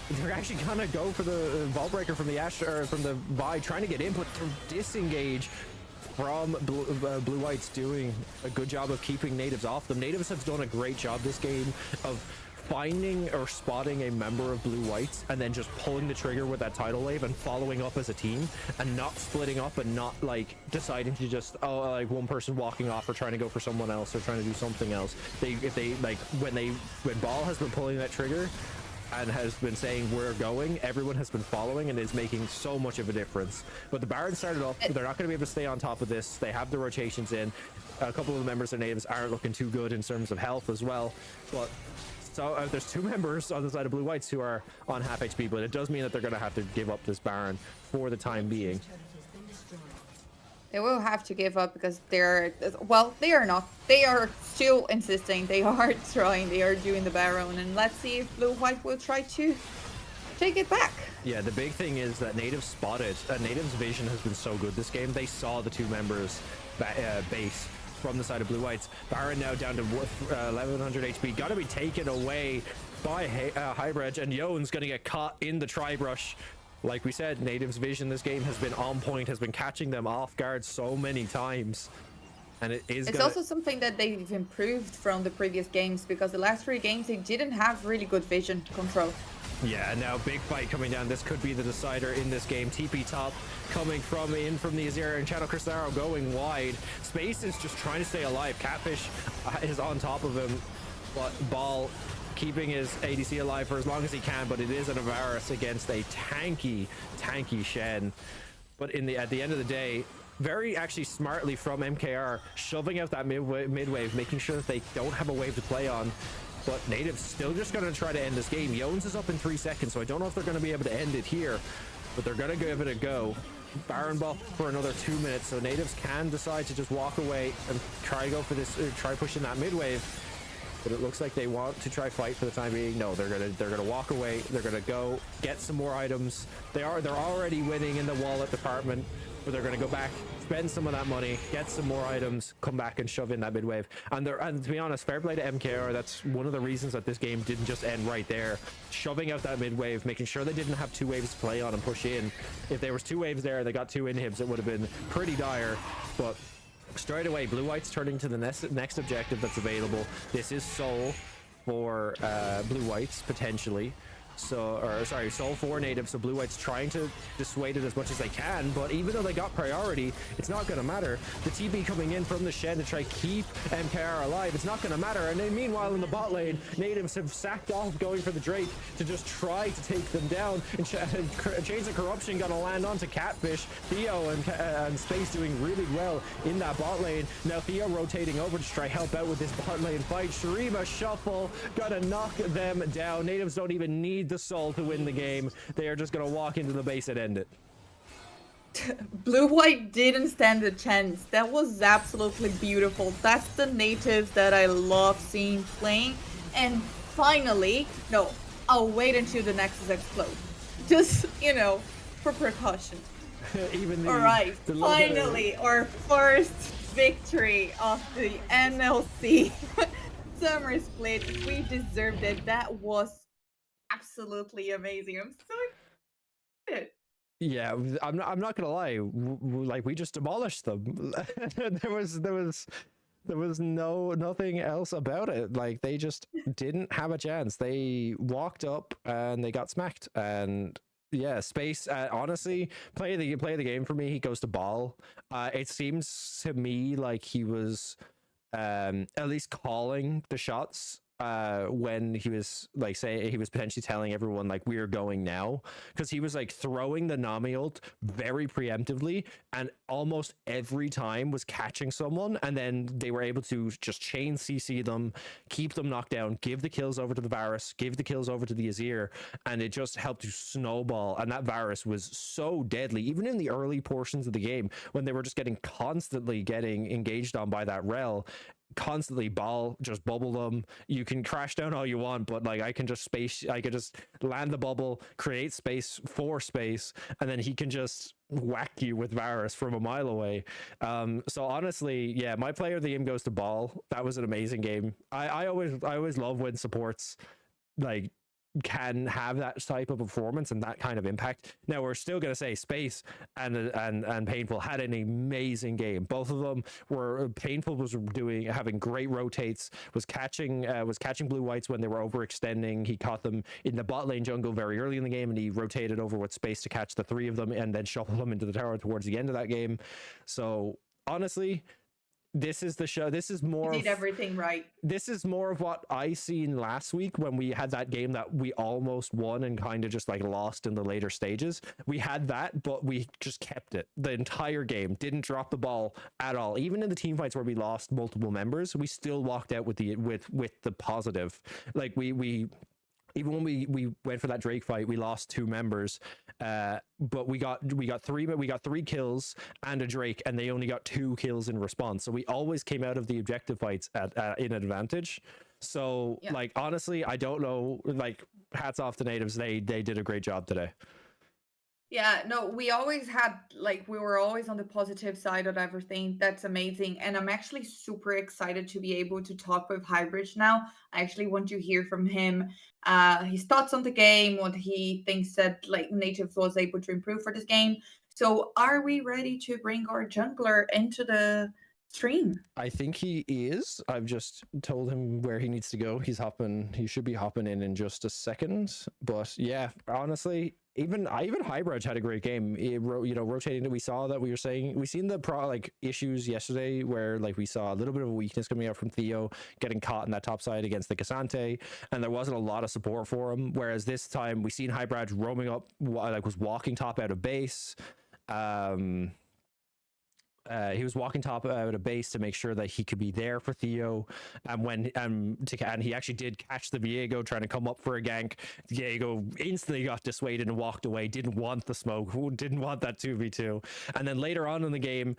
They're actually going to go for the Vault Breaker from the Ashe, or from the Vi, trying to get in, but to disengage from Blue White's doing a good job of keeping Nativz off them. Nativz has done a great job this game of finding or spotting a member of Blue Whites and then just pulling the trigger with that tidal wave and following up as a team, and not splitting up and not like deciding to just like one person walking off or trying to go for someone else or trying to do something else. When Baul has been pulling that trigger and has been saying we're going, everyone has been following and is making so much of a difference. But the Baron started off, they're not going to be able to stay on top of this. They have the rotations in. A couple of the members of Nativz aren't looking too good in terms of health as well, but so there's 2 members on the side of Blue Whites who are on half HP, but it does mean that they're going to have to give up this Baron for the time being. They will have to give up because they're, well, they are not. They are still insisting. They are trying. They are doing the Baron, and let's see if Blue White will try to take it back. Yeah, the big thing is that Nativz spotted. Nativz's vision has been so good this game. They saw the 2 members base from the side of Blue Whites. Baron now down to 1100 HP. Gotta be taken away by Hybradge, and Yone's gonna get caught in the tri-brush. Like we said, Nativz's vision this game has been on point, has been catching them off guard so many times. And it's also something that they've improved from the previous games, because the last 3 games they didn't have really good vision control. Yeah, now big fight coming down. This could be the decider in this game. TP top coming from the Azir, and Channel Cristaro going wide. Space is just trying to stay alive. Catfish is on top of him, but Baul keeping his ADC alive for as long as he can, but it is an Varus against a tanky Shen. But at the end of the day, very actually smartly from MKR, shoving out that mid wave, making sure that they don't have a wave to play on. But Nativz still just going to try to end this game. Yones is up in 3 seconds, so I don't know if they're going to be able to end it here, but they're going to give it a go. Baron buff for another 2 minutes, so Nativz can decide to just walk away and try to go for this, try pushing that mid wave. But it looks like they want to try fight for the time being. No, they're gonna walk away. They're gonna go get some more items. They're already winning in the wallet department, but they're gonna go back, spend some of that money, get some more items, come back and shove in that mid wave. And to be honest, fair play to MKR. That's one of the reasons that this game didn't just end right there. Shoving out that mid wave, making sure they didn't have 2 waves to play on and push in. If there was 2 waves there, they got 2 inhibs, it would have been pretty dire. But straight away, Blue White's turning to the next objective that's available. This is Soul for Blue Whites, potentially. Soul for Native, so Blue White's trying to dissuade it as much as they can, but even though they got priority, it's not going to matter. The TP coming in from the Shen to try keep MKR alive, it's not going to matter. And then meanwhile in the bot lane, Natives have sacked off going for the Drake to just try to take them down, and Chains of Corruption going to land onto Catfish. Theo and Space doing really well in that bot lane. Now Theo rotating over to try help out with this bot lane fight. Shurima Shuffle gonna knock them down. Natives don't even need the soul to win the game. They are just going to walk into the base and end it. Blue White didn't stand a chance. That was absolutely beautiful. That's the Natives that I love seeing playing. And finally, no, I'll wait until the Nexus explode. Just, you know, for precaution. Alright, finally, our first victory of the NLC Summer Split. We deserved it. That was absolutely amazing. I'm so excited. Yeah, I'm not gonna lie. Like, we just demolished them. there was nothing else about it. Like, they just didn't have a chance. They walked up and they got smacked, and Yeah, Space. Honestly, play the game for me. He goes to Baul. It seems to me like he was at least calling the shots when he was like say he was potentially telling everyone like we're going now, because he was like throwing the Nami ult very preemptively and almost every time was catching someone, and then they were able to just chain CC them, keep them knocked down, give the kills over to the Varus, give the kills over to the Azir, and it just helped to snowball. And that Varus was so deadly even in the early portions of the game when they were just constantly getting engaged on by that Rel. Constantly Baul just bubble them. You can crash down all you want, but like I could just land the bubble, create space for space, and then he can just whack you with Varus from a mile away. So honestly, yeah, my player of the game goes to Baul. That was an amazing game. I always love when supports like can have that type of performance and that kind of impact. Now we're still going to say Space and Painful had an amazing game. Both of them were. Painful was having great rotates, was catching blue whites when they were overextending. He caught them in the bot lane jungle very early in the game, and he rotated over with Space to catch the three of them and then shuffle them into the tower towards the end of that game. So honestly, this is the show. This is more. You did everything right. This is more of what I seen last week when we had that game that we almost won and kind of just like lost in the later stages. We had that, but we just kept it the entire game. Didn't drop the ball at all. Even in the team fights where we lost multiple members, we still walked out with the positive. Like we even when we went for that Drake fight, we lost 2 members, but we got 3 kills and a Drake, and they only got 2 kills in response. So we always came out of the objective fights in advantage. So yeah. Like honestly, I don't know. Like hats off to Nativz, they did a great job today. Yeah, no, we always had, like, we were always on the positive side of everything. That's amazing. And I'm actually super excited to be able to talk with Hybradge now. I actually want to hear from him, his thoughts on the game, what he thinks that, like, Nativz was able to improve for this game. So are we ready to bring our jungler into the stream? I think he is. I've just told him where he needs to go. He should be hopping in just a second. But yeah, honestly, even Hybradge had a great game. Rotating. We saw that we seen the issues yesterday where like we saw a little bit of a weakness coming out from Theo getting caught in that top side against the Cassante, and there wasn't a lot of support for him. Whereas this time we seen Hybradge roaming up, like was walking top out of base. He was walking top out of base to make sure that he could be there for Theo, and he actually did catch the Viego trying to come up for a gank. Viego instantly got dissuaded and walked away. Didn't want the smoke. Didn't want that 2v2. And then later on in the game,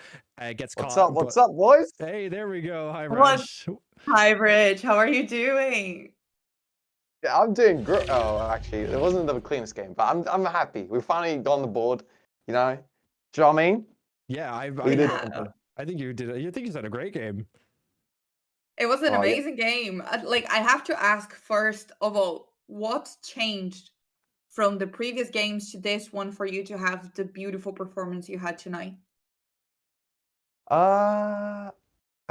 gets caught. What's up, boys? Hey, there we go. Hybradge. Hybradge, how are you doing? Yeah, I'm doing great. Oh, actually, it wasn't the cleanest game, but I'm happy. We finally got on the board. You know, do you know what I mean? Yeah, I think you did. You think you had a great game. It was an amazing game. Like, I have to ask first of all, what changed from the previous games to this one for you to have the beautiful performance you had tonight? I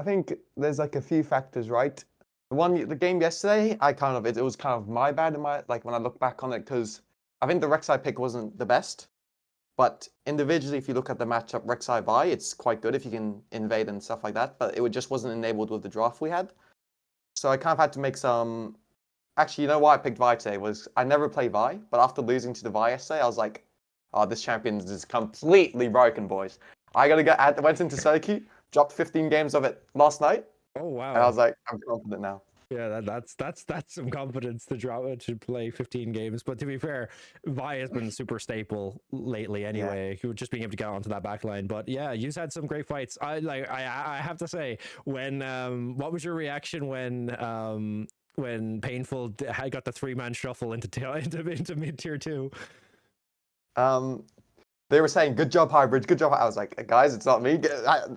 think there's like a few factors, right? The game yesterday, it was kind of my bad when I look back on it, because I think the Rek'Sai pick wasn't the best. But individually, if you look at the matchup Rek'Sai Vi, it's quite good if you can invade and stuff like that. But it just wasn't enabled with the draft we had. So I kind of had to make some... Actually, you know why I picked Vi today was I never play Vi. But after losing to the Vi yesterday, I was like, oh, this champion is completely broken, boys. I went into Selkie, dropped 15 games of it last night. Oh, wow. And I was like, I'm confident now. Yeah, that's some confidence to play 15 games. But to be fair, Vi has been super staple lately anyway. Yeah. Just being able to get onto that back line. But yeah, you've had some great fights. I have to say, what was your reaction when Painful got the 3-man shuffle into mid tier 2? They were saying, good job, Hybradge, good job. I was like, guys, it's not me.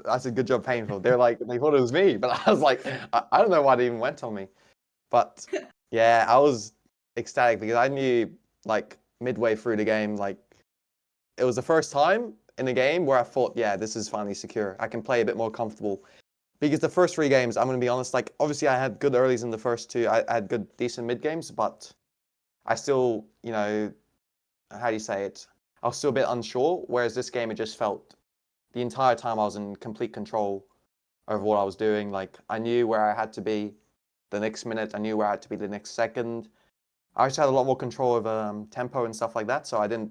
I said, good job, Painful. They thought it was me. But I was like, I don't know why they even went on me. But yeah, I was ecstatic because I knew, like, midway through the game, like, it was the first time in the game where I thought, yeah, this is finally secure. I can play a bit more comfortable. Because the first 3 games, I'm going to be honest, like, obviously I had good earlies in the first 2. I had good, decent mid games, but I still, how do you say it? I was still a bit unsure. Whereas this game, it just felt the entire time I was in complete control over what I was doing. Like I knew where I had to be the next minute. I knew where I had to be the next second. I also had a lot more control over tempo and stuff like that. So I didn't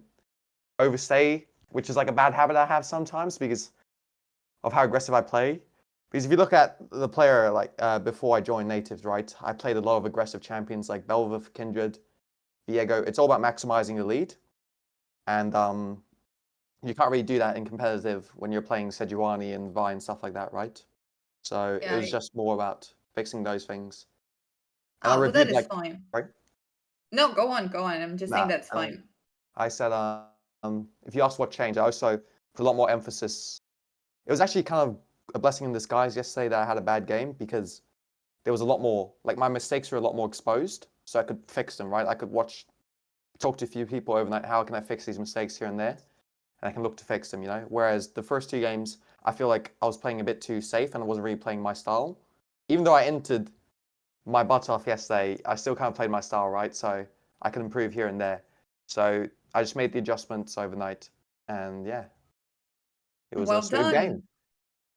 overstay, which is like a bad habit I have sometimes because of how aggressive I play. Because if you look at the player, like before I joined Nativz, right, I played a lot of aggressive champions like Belva, Kindred, Diego. It's all about maximizing the lead. And you can't really do that in competitive when you're playing Sejuani and Vi and stuff like that, right? So it Yeah. was just more about fixing those things. And I Oh, but that reviewed is like, fine. right? No, go on, go on. I'm just saying Nah, that's fine. I said, if you asked what changed, I also put a lot more emphasis. It was actually kind of a blessing in disguise yesterday that I had a bad game because there was a lot more, like my mistakes were a lot more exposed, so I could fix them, right? I could talk to a few people overnight, how can I fix these mistakes here and there? And I can look to fix them, you know? Whereas the first two games, I feel like I was playing a bit too safe and I wasn't really playing my style. Even though I entered my butt off yesterday, I still kind of played my style, right? So I could improve here and there. So I just made the adjustments overnight, and yeah, it was a Well smooth game. done.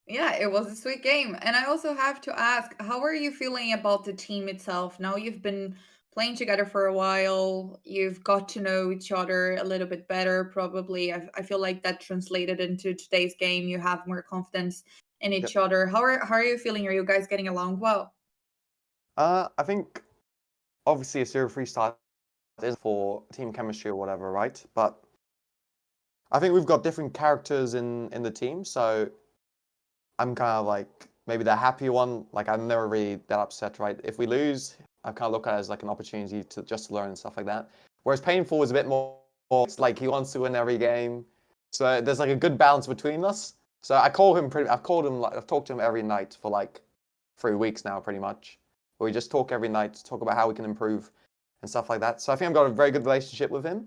Yeah, it was a sweet game. And I also have to ask, how are you feeling about the team itself? Now you've been playing together for a while, you've got to know each other a little bit better, probably. I feel like that translated into today's game. You have more confidence in Yep. each other. How are you feeling? Are you guys getting along well? I think obviously a 0-3 start is for team chemistry or whatever, right? But I think we've got different characters in the team, so I'm kind of like maybe the happy one. Like I'm never really that upset, right? If we lose, I kind of look at it as like an opportunity to just learn and stuff like that. Whereas painful is a bit more. It's like he wants to win every game, so there's like a good balance between us. So I call him pretty. I've called him like I've talked to him every night for like 3 weeks now, pretty much. Where we just talk every night, talk about how we can improve and stuff like that. So I think I've got a very good relationship with him.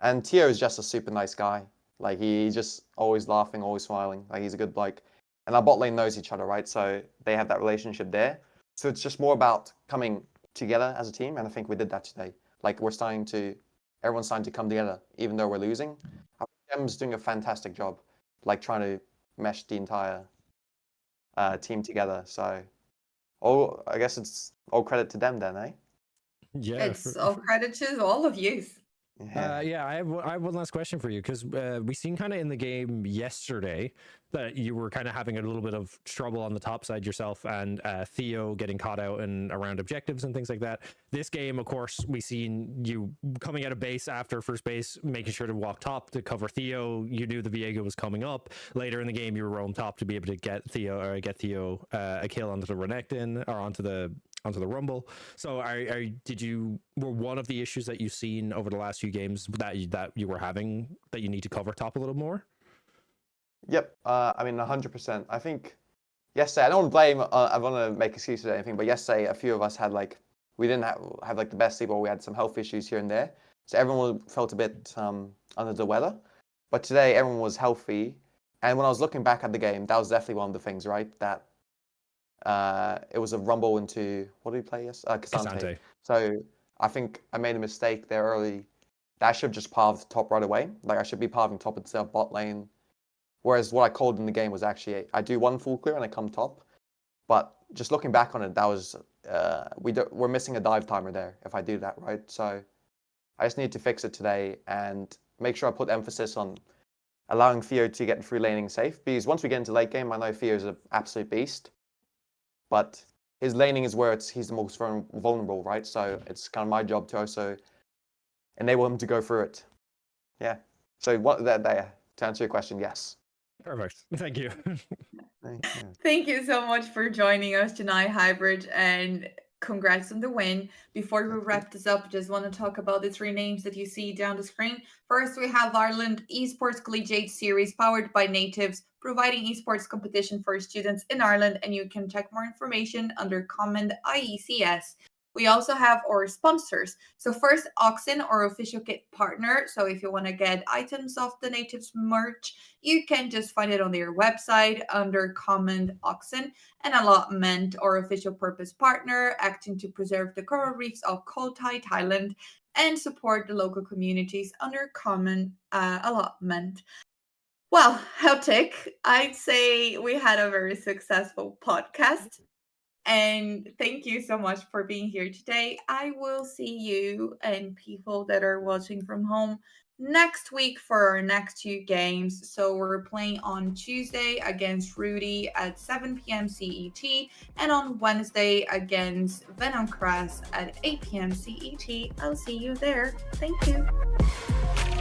And Tio is just a super nice guy. Like he's just always laughing, always smiling. Like he's a good bloke. And our bot lane knows each other, right? So they have that relationship there. So it's just more about coming together as a team. And I think we did that today. Like everyone's starting to come together, even though we're losing. I think Gem's doing a fantastic job, like trying to mesh the entire team together. So I guess it's all credit to them then, eh? Yeah. It's all credit to all of you. Yeah, I have one last question for you because we seen kind of in the game yesterday that you were kind of having a little bit of trouble on the top side yourself and Theo getting caught out and around objectives and things like that. This game, of course, we seen you coming out of base after first base, making sure to walk top to cover Theo. You knew the Viego was coming up. Later in the game, you were roam top to be able to get Theo a kill onto the Renekton or onto the Rumble. So were one of the issues that you've seen over the last few games that you were having that you need to cover top a little more? Yep. I mean, 100%. I think yesterday, I don't want to blame, I want to make excuses or anything, but yesterday a few of us had like, we didn't have like the best sleep, or we had some health issues here and there. So everyone felt a bit under the weather. But today everyone was healthy. And when I was looking back at the game, that was definitely one of the things, right? That it was a rumble into, what did we play yesterday? Cassante. So I think I made a mistake there early. That I should have just pathed top right away. Like I should be pathing top instead of bot lane. Whereas what I called in the game was actually, I do one full clear and I come top. But just looking back on it, that was, we're missing a dive timer there if I do that, right? So I just need to fix it today and make sure I put emphasis on allowing Theo to get through laning safe. Because once we get into late game, I know Theo's an absolute beast. But his laning is where he's the most vulnerable, right? So it's kind of my job to also enable him to go through it. Yeah. So to answer your question, yes. Perfect. Thank you. Thank you so much for joining us tonight, Hybrid, and congrats on the win. Before we wrap this up, just want to talk about the three names that you see down the screen. First, we have Ireland Esports Collegiate Series powered by Nativz, providing esports competition for students in Ireland, and you can check more information under comment IECS. We also have our sponsors. So first, Oxen, our official kit partner. So if you want to get items of the Nativz merch, you can just find it on their website under comment Oxen. And Allotment, our official purpose partner, acting to preserve the coral reefs of Koh Tai, Thailand. and support the local communities under common allotment. Well, Heltic, I'd say we had a very successful podcast. And thank you so much for being here today. I will see you and people that are watching from home next week for our next 2 games. So we're playing on Tuesday against Rudy at 7 p.m. CET and on Wednesday against Venom Crest at 8 p.m. CET. I'll see you there. Thank you.